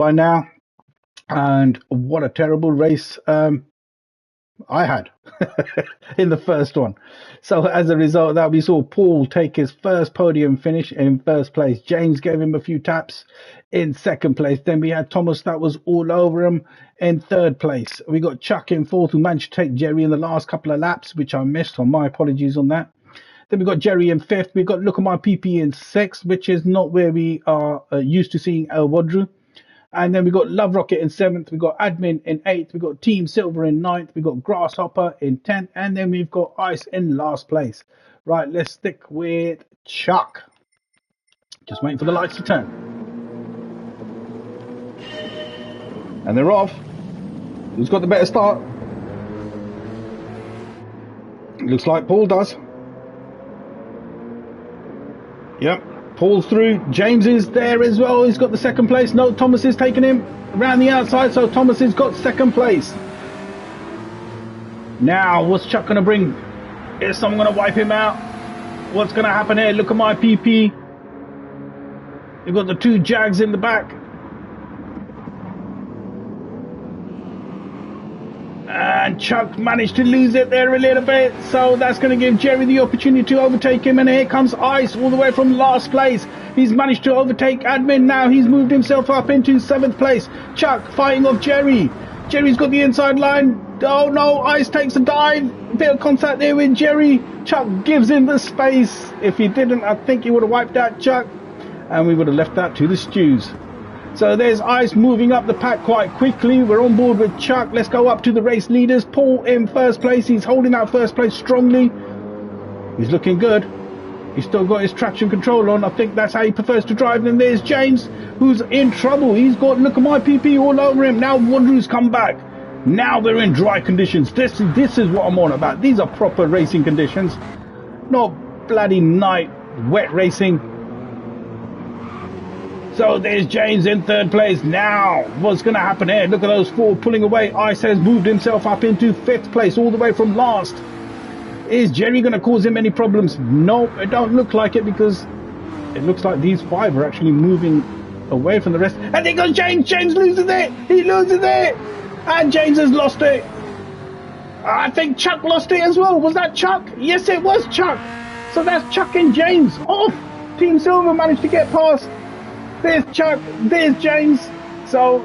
by now, and what a terrible race I had in the first one. So as a result of that, we saw Paul take his first podium finish in first place. James gave him a few taps in second place. Then we had Thomas that was all over him in third place. We got Chuck in fourth, who managed to take Jerry in the last couple of laps, which I missed, so my apologies on that. Then we got Jerry in fifth. We got Look at My PP in sixth, which is not where we are used to seeing El Wadru. And then we got Love Rocket in seventh. We got Admin in eighth. We got Team Silver in ninth. We got Grasshopper in 10th. And then we've got Ice in last place. Right, let's stick with Chuck. Just waiting for the lights to turn. And they're off. Who's got the better start? Looks like Paul does. Yep. Paul's through. James is there as well. He's got the second place. No, Thomas is taking him around the outside, so Thomas has got second place. Now, what's Chuck going to bring? Is someone going to wipe him out? What's going to happen here? Look at my PP. You've got the two Jags in the back. And Chuck managed to lose it there a little bit, so that's going to give Jerry the opportunity to overtake him. And here comes Ice all the way from last place. He's managed to overtake Admin now. He's moved himself up into seventh place. Chuck fighting off Jerry. Jerry's got the inside line. Oh no, Ice takes a dive. Bit of contact there with Jerry. Chuck gives him the space. If he didn't, I think he would have wiped out Chuck, and we would have left that to the stews. So there's Ice moving up the pack quite quickly. We're on board with Chuck. Let's go up to the race leaders. Paul in first place. He's holding that first place strongly. He's looking good. He's still got his traction control on. I think that's how he prefers to drive. And there's James, who's in trouble. He's got Look at My PP all over him. Now Wadru's come back. Now they're in dry conditions. This is what I'm on about. These are proper racing conditions. Not bloody night wet racing. So there's James in third place. Now, what's going to happen here? Look at those four pulling away. Ice has moved himself up into fifth place, all the way from last. Is Jerry going to cause him any problems? No, it don't look like it, because it looks like these five are actually moving away from the rest. And there goes James. James loses it. He loses it. And James has lost it. I think Chuck lost it as well. Was that Chuck? Yes, it was Chuck. So that's Chuck and James off. Team Silver managed to get past. There's Chuck, there's James. So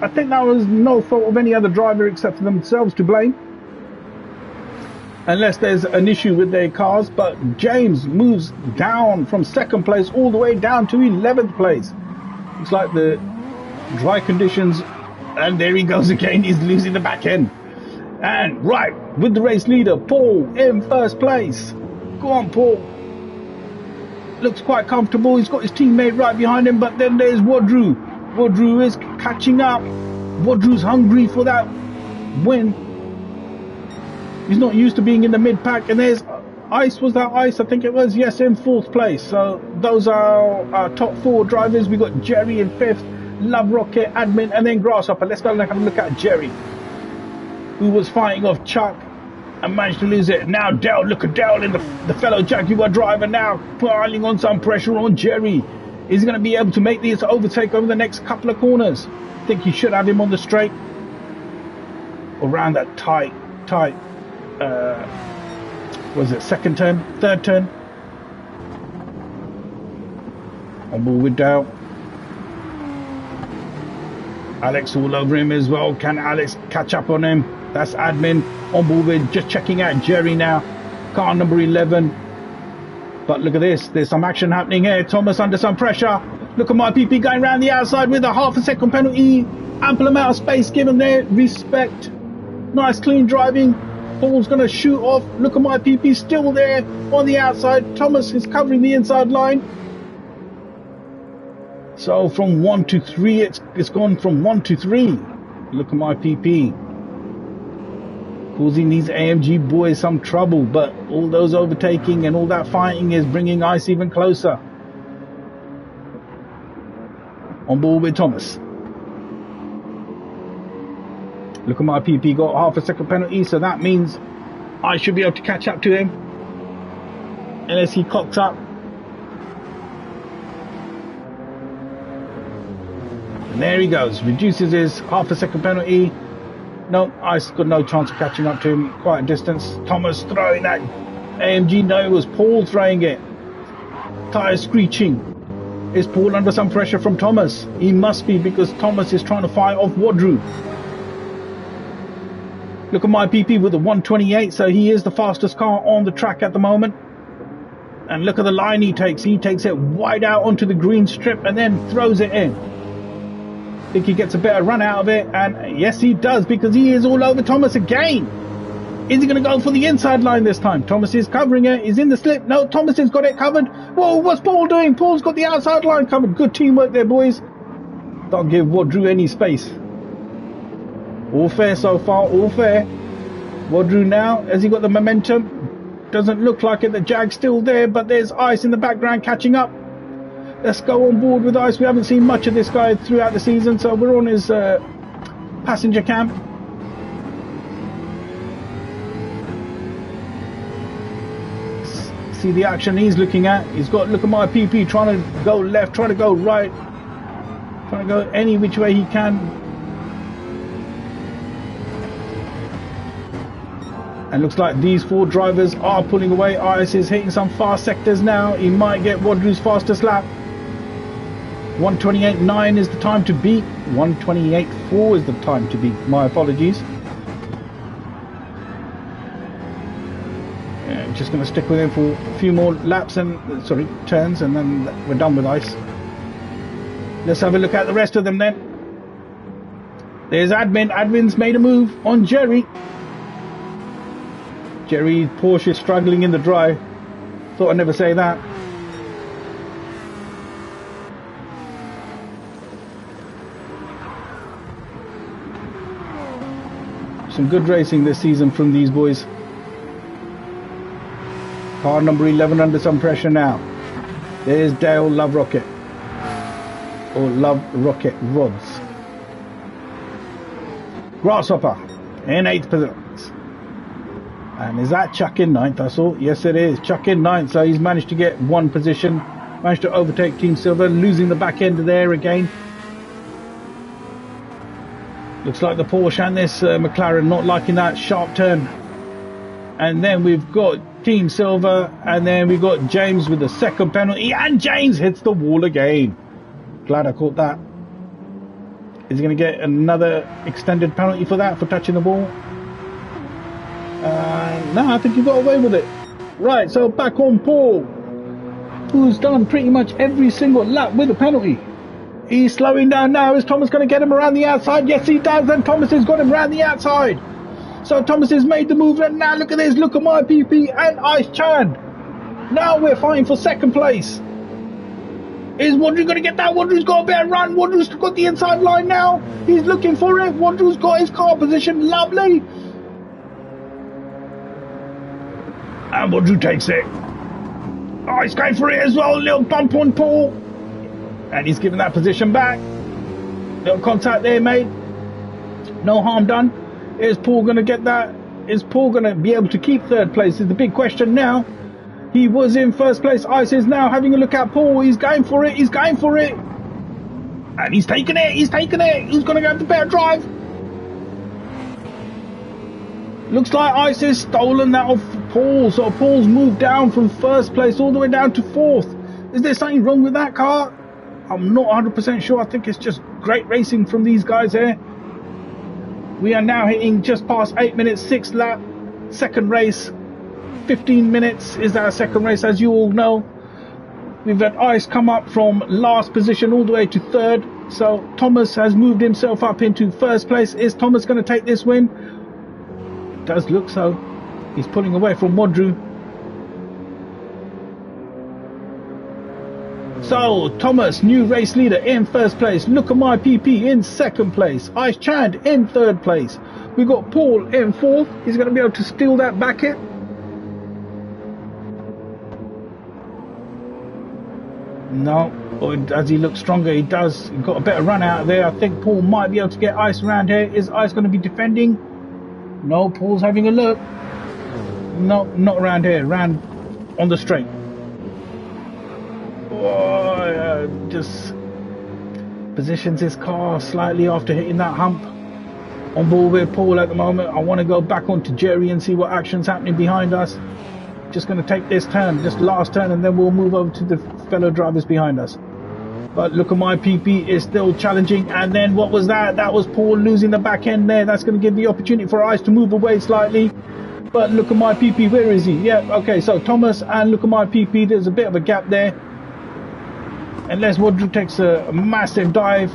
I think that was no fault of any other driver except for themselves to blame, unless there's an issue with their cars. But James moves down from second place all the way down to 11th place. Looks like the dry conditions, and there he goes again. He's losing the back end. And right with the race leader, Paul in first place. Go on, Paul. Looks quite comfortable. He's got his teammate right behind him, but then there's Wadru. Wadru is catching up. Wadru's hungry for that win. He's not used to being in the mid-pack. And there's Ice. Was that Ice? I think it was. Yes, in fourth place. So those are our top four drivers. We got Jerry in fifth, Love Rocket, Admin, and then Grasshopper. Let's go and have a look at Jerry, who was fighting off Chuck and managed to lose it. Now Dell, look at Dell in the fellow Jaguar driver now piling on some pressure on Jerry. Is he going to be able to make this overtake over the next couple of corners? I think he should have him on the straight, around that tight, was it second turn, third turn? On board with Dell. Alex all over him as well. Can Alex catch up on him? That's Admin on board with, just checking out Jerry now. Car number 11. But look at this. There's some action happening here. Thomas under some pressure. Look at my PP going around the outside with a half a second penalty. Ample amount of space given there. Respect. Nice clean driving. Paul's going to shoot off. Look at my PP still there on the outside. Thomas is covering the inside line. So from 1 to 3, it's gone from 1 to 3. Look at my PP. Causing these AMG boys some trouble, but all those overtaking and all that fighting is bringing Ice even closer. On board with Thomas. Look at my PP got half a second penalty, so that means I should be able to catch up to him, unless he cocks up. And there he goes, reduces his half a second penalty. No, Ice got no chance of catching up to him, quite a distance. Thomas throwing that AMG, no, it was Paul throwing it. Tyres screeching. Is Paul under some pressure from Thomas? He must be, because Thomas is trying to fight off Wadru. Look at my PP with the 128, so he is the fastest car on the track at the moment. And look at the line he takes. He takes it wide out onto the green strip and then throws it in. I think he gets a better run out of it, and yes he does, because he is all over Thomas again. Is he going to go for the inside line this time? Thomas is covering it. He's in the slip. No, Thomas has got it covered. Whoa, what's Paul doing? Paul's got the outside line covered. Good teamwork there, boys. Don't give Wadru any space. All fair so far, all fair. Wadru now, has he got the momentum? Doesn't look like it. The Jag's still there, but there's Ice in the background catching up. Let's go on board with Ice. We haven't seen much of this guy throughout the season, so we're on his passenger cam. See the action he's looking at. He's got, look at my PP, trying to go left, trying to go right, trying to go any which way he can. And looks like these four drivers are pulling away. Ice is hitting some fast sectors now. He might get Wadru's fastest lap. 1:28.9 is the time to beat. 1:28.4 is the time to beat. My apologies. Just going to stick with him for a few more laps and turns, and then we're done with Ice. Let's have a look at the rest of them then. There's Admin. Admin's made a move on Jerry. Jerry Porsche is struggling in the dry. Thought I'd never say that. Some good racing this season from these boys. Car number 11 under some pressure now. There's Dale Love Rocket. Or Love Rocket Rods. Grasshopper in 8th position. And is that Chuck in 9th? I saw. Yes, it is. Chuck in 9th. So he's managed to get one position. Managed to overtake Team Silver. Losing the back end there again. Looks like the Porsche and this McLaren not liking that sharp turn. And then we've got Team Silver, and then we got James with the second penalty, and James hits the wall again. Glad I caught that. Is he going to get another extended penalty for that, for touching the ball? No, I think he got away with it. Right, so back on Paul, who's done pretty much every single lap with a penalty. He's slowing down now. Is Thomas going to get him around the outside? Yes, he does, and Thomas has got him around the outside. So Thomas has made the move, and now look at this, look at my PP and Ice Chan. Now we're fighting for second place. Is Wadru going to get that? Wadru's got a better run. Wadru's got the inside line now. He's looking for it. Wadru's got his car position. Lovely. And Wadru takes it. Oh, he's going for it as well. Little bump on Paul. And he's giving that position back. Little contact there, mate. No harm done. Is Paul going to get that? Is Paul going to be able to keep third place? Is the big question now. He was in first place. Ice is now having a look at Paul. He's going for it. He's going for it. And he's taking it. He's taking it. Who's going to go the better drive? Looks like Ice has stolen that off Paul. So Paul's moved down from first place all the way down to fourth. Is there something wrong with that car? I'm not 100% sure. I think it's just great racing from these guys here. We are now hitting just past 8 minutes, 6th lap, second race. 15 minutes is our second race, as you all know. We've had Ice come up from last position all the way to third. So Thomas has moved himself up into first place. Is Thomas going to take this win? Does look so. He's pulling away from Wadru. So Thomas, new race leader, in first place. Look at my PP in second place. Ice Chand in third place. We got Paul in fourth. He's going to be able to steal that back hit. No, or does he look stronger? He does. He's got a better run out there. I think Paul might be able to get Ice around here. Is Ice going to be defending? No, Paul's having a look. No, not around here. Around on the straight. Oh, just Positions his car slightly after hitting that hump. On board with Paul at the moment. I want to go back onto Jerry and see what action's happening behind us. Just going to take this turn, just last turn, and then we'll move over to the fellow drivers behind us. But look at my PP is still challenging. And then what was that? That was Paul losing the back end there. That's going to give the opportunity for Ice to move away slightly. But look at my PP. Where is he? Yeah, okay. So Thomas and look at my PP. There's a bit of a gap there. Unless Wadru takes a massive dive,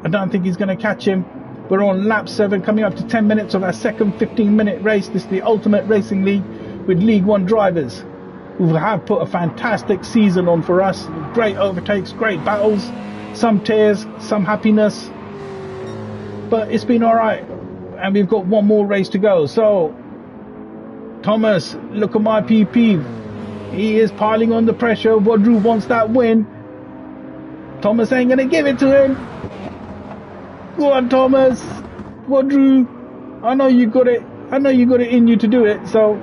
I don't think he's going to catch him. We're on lap 7, coming up to 10 minutes of our second 15-minute race. This is the Ultimate Racing League with League 1 drivers who have put a fantastic season on for us. Great overtakes, great battles, some tears, some happiness. But it's been all right. And we've got one more race to go. So, Thomas, look at my PP. He is piling on the pressure. Wadru wants that win. Thomas ain't going to give it to him. Go on, Thomas. Wadru, I know you got it. I know you got it in you to do it. So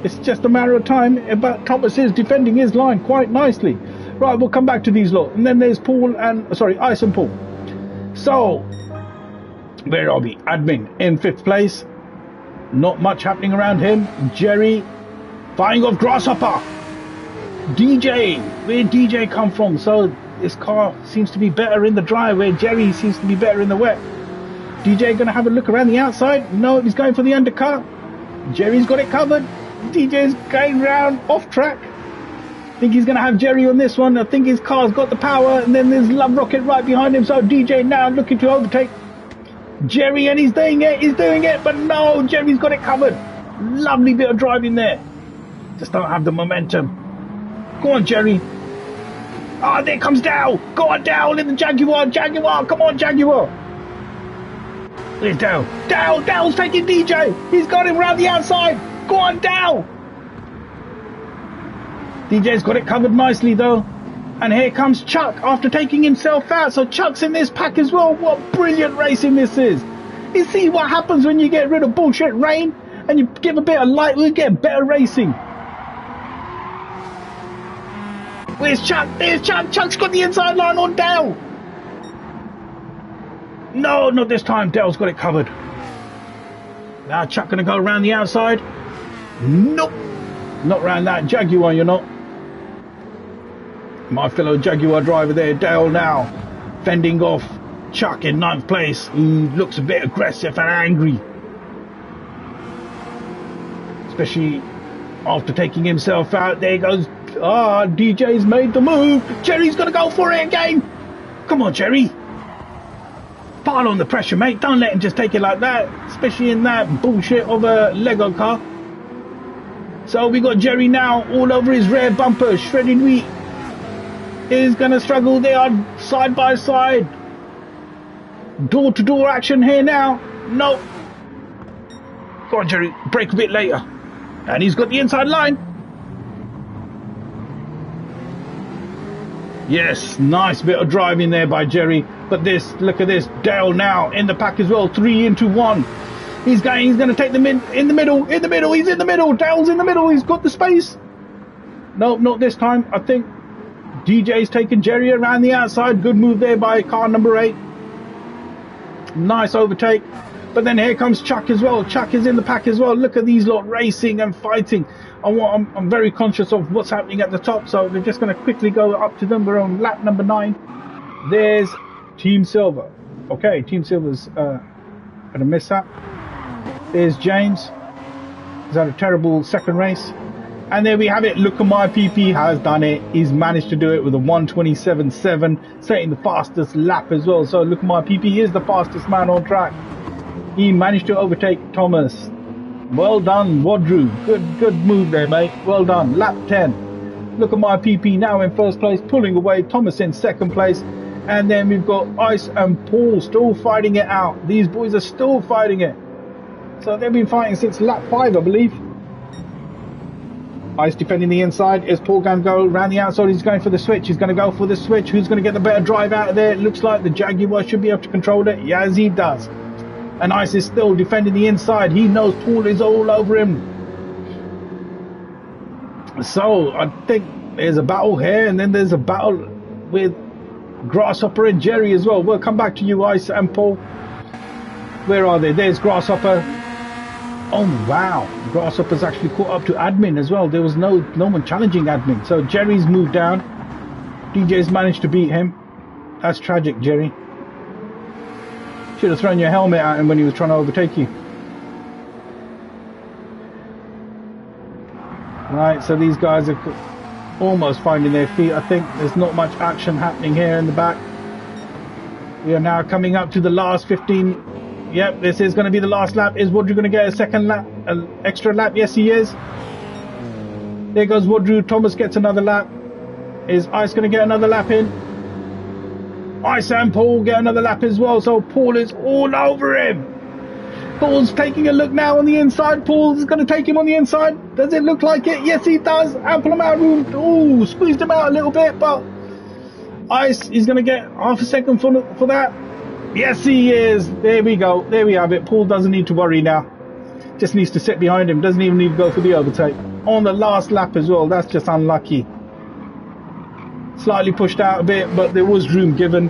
it's just a matter of time. But Thomas is defending his line quite nicely. Right, we'll come back to these lot. And then there's Paul and, sorry, Ice and Paul. So, where are we? Admin in 5th place. Not much happening around him. Jerry firing off Grasshopper. DJ, where DJ come from? So this car seems to be better in the dry, where Jerry seems to be better in the wet. DJ going to have a look around the outside. No, he's going for the undercut. Jerry's got it covered. DJ's going round off track. I think he's going to have Jerry on this one. I think his car's got the power, and then there's Love Rocket right behind him. So DJ now looking to overtake Jerry, and he's doing it, but no, Jerry's got it covered. Lovely bit of driving there. Just don't have the momentum. Go on, Jerry. Ah, there comes Dow. Go on, Dow, in the Jaguar. Come on, Jaguar. There's Dow. Dow's taking DJ. He's got him round the outside. Go on, Dow. DJ's got it covered nicely, though. And here comes Chuck after taking himself out. So Chuck's in this pack as well. What brilliant racing this is. You see what happens when you get rid of bullshit rain and you give a bit of light, we get better racing. Where's Chuck? There's Chuck. Chuck's got the inside line on Dale. No, not this time. Dale's got it covered. Now Chuck going to go around the outside. Nope. Not around that Jaguar, you're not. My fellow Jaguar driver there, Dale, now fending off Chuck in 9th place, who looks a bit aggressive and angry. Especially after taking himself out. There he goes. Ah, DJ's made the move. Jerry's going to go for it again. Come on, Jerry. Pile on the pressure, mate. Don't let him just take it like that, especially in that bullshit of a Lego car. So we got Jerry now all over his rear bumper. Shredded wheat is going to struggle. They are side by side. Door to door action here now. No. Go on, Jerry. Brake a bit later. And he's got the inside line. Yes, nice bit of driving there by Jerry. But this, look at this. Dale now in the pack as well. 3 into 1. He's going to take them in the middle. He's in the middle. Dale's in the middle. He's got the space. No, not this time. I think DJ's taken Jerry around the outside. Good move there by car number 8. Nice overtake. But then here comes Chuck as well. Chuck is in the pack as well. Look at these lot racing and fighting. I'm very conscious of what's happening at the top, so we're just going to quickly go up to them. We're on lap number 9. There's Team Silver. Okay, Team Silver's had a mishap. There's James. He's had a terrible second race. And there we have it. Look at my PP has done it. He's managed to do it with a 1:27.7, setting the fastest lap as well. So look at my PP. He is the fastest man on track. He managed to overtake Thomas. Well done, Wadru. Good move there, mate. Well done. Lap 10. Look at my PP now in 1st place, pulling away. Thomas in 2nd place. And then we've got Ice and Paul still fighting it out. These boys are still fighting it. So they've been fighting since lap 5, I believe. Ice defending the inside. Is Paul going to go around the outside? He's going for the switch. He's going to go for the switch. Who's going to get the better drive out of there? It looks like the Jaguar should be able to control it. Yes, he does. And Ice is still defending the inside. He knows Paul is all over him. So I think there's a battle here, and then there's a battle with Grasshopper and Jerry as well. We'll come back to you, Ice and Paul. Where are they? There's Grasshopper. Oh wow, Grasshopper's actually caught up to Admin as well. There was no one challenging Admin. So Jerry's moved down. DJ's managed to beat him. That's tragic, Jerry. Should have thrown your helmet at him when he was trying to overtake you. Right, so these guys are almost finding their feet. I think there's not much action happening here in the back. We are now coming up to the last 15. Yep, this is going to be the last lap. Is Wadru going to get a second lap, an extra lap? Yes, he is. There goes Wadru. Thomas gets another lap. Is Ice going to get another lap in? Ice and Paul get another lap as well. So Paul is all over him. Paul's taking a look now on the inside. Paul's going to take him on the inside. Does it look like it? Yes, he does. Ample amount of room. Oh, squeezed him out a little bit, but Ice is going to get half a second for that. Yes, he is. There we go. There we have it. Paul doesn't need to worry now. Just needs to sit behind him. Doesn't even need to go for the overtake. On the last lap as well. That's just unlucky. Slightly pushed out a bit, but there was room given.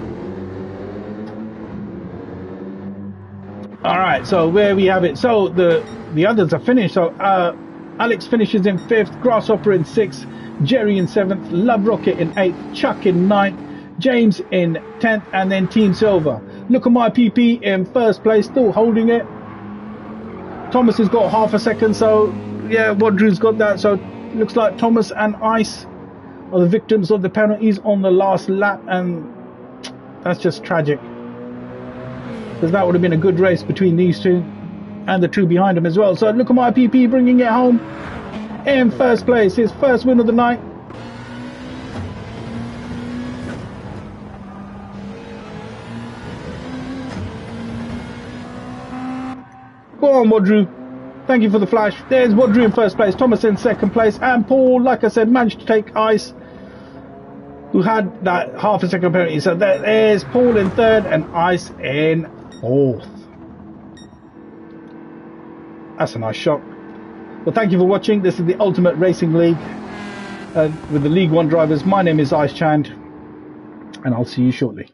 All right, so where we have it. So the others are finished. So Alex finishes in 5th, Grasshopper in 6th, Jerry in 7th, Love Rocket in 8th, Chuck in 9th, James in 10th, and then Team Silver. Look at my PP in 1st place, still holding it. Thomas has got half a second, so yeah, Wadru's got that. So looks like Thomas and Ice are the victims of the penalties on the last lap, and that's just tragic. Because that would have been a good race between these two and the two behind him as well. So look at my PP bringing it home in 1st place, his first win of the night. Go on, Wadru. Thank you for the flash. There's Wadru in 1st place, Thomas in 2nd place, and Paul, like I said, managed to take Ice, who had that half a second penalty. So there's Paul in 3rd and Ice in 4th. That's a nice shot. Well, thank you for watching. This is the Ultimate Racing League with the League One drivers. My name is Ice Chand, and I'll see you shortly.